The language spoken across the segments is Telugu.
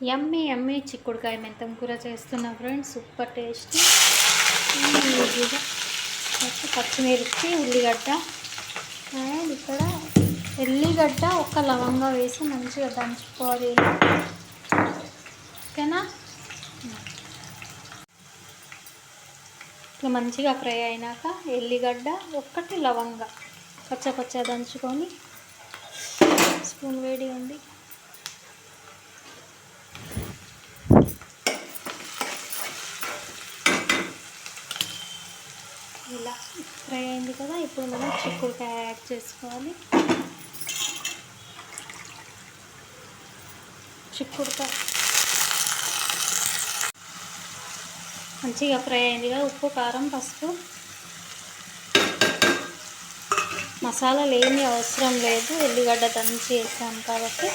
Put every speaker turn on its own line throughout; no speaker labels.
యమ్మీ యమ్మీ చిక్కుడుకాయ మెంతం కూర చేస్తున్నా ఫ్రెండ్స్. సూపర్ టేస్టీ ఈజీగా. ఫస్ట్ పచ్చిమిర్చి, ఉల్లిగడ్డ అండ్ ఇక్కడ ఎల్లిగడ్డ ఒక లవంగా వేసి మంచిగా దంచుకోవాలి. ఓకేనా? ఇట్లా మంచిగా ఫ్రై అయినాక ఎల్లిగడ్డ ఒక్కటి లవంగా పచ్చ దంచుకొని, స్పూన్ వేడి ఉంది, ఇలా ఫ్రై అయింది కదా. ఇప్పుడు మనం చిక్కుడుకాయ యాడ్ చేసుకోవాలి. చిక్కుడుకాయ మంచిగా ఫ్రై అయింది కదా. ఉప్పు, కారం, పసుపు, మసాలాలు ఏమీ అవసరం లేదు, ఎల్లిగడ్డ దంచి వేసాం కాబట్టి.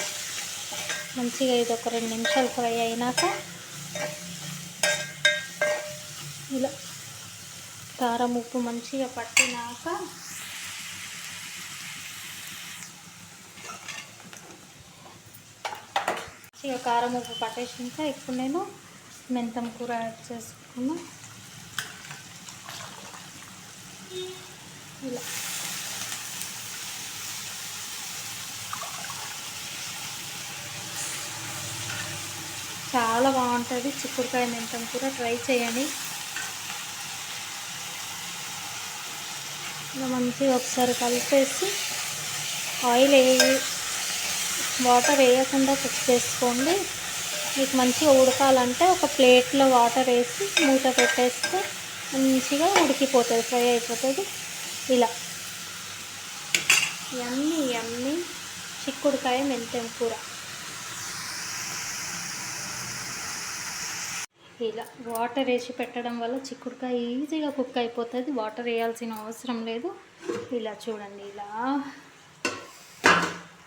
మంచిగా ఇది ఒక 2 నిమిషాలు ఫ్రై అయినాక ఇలా కారం ఉప్పు మంచిగా పట్టినాక మంచిగా కారం ఉప్పు పట్టేసినాక ఇప్పుడు నేను మెంతం కూర యాడ్ చేసుకున్నా. ఇలా చాలా బాగుంటుంది చిక్కుడుకాయ మెంతం కూర. ట్రై చేయండి. ఇలా మంచిగా ఒకసారి కలిపేసి ఆయిల్ వాటర్ వేయకుండా కుక్ చేసుకోండి. మీకు మంచిగా ఉడకాలంటే ఒక ప్లేట్లో వాటర్ వేసి మూత పెట్టేస్తే మంచిగా ఉడికిపోతుంది, ఫ్రై అయిపోతుంది. ఇలా యమ్మీ యమ్మీ చిక్కుడుకాయ మెంతం కూర. ఇలా వాటర్ వేసి పెట్టడం వల్ల చిక్కుడుకాయ ఈజీగా కుక్ అయిపోతుంది, వాటర్ వేయాల్సిన అవసరం లేదు. ఇలా చూడండి, ఇలా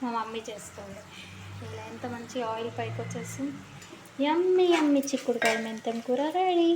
మా మమ్మీ చేస్తుంది. ఇలా ఎంత మంచి ఆయిల్ పైకి వచ్చేసింది. యమ్మీ యమ్మీ చిక్కుడుకాయ మెంతం కూర రెడీ.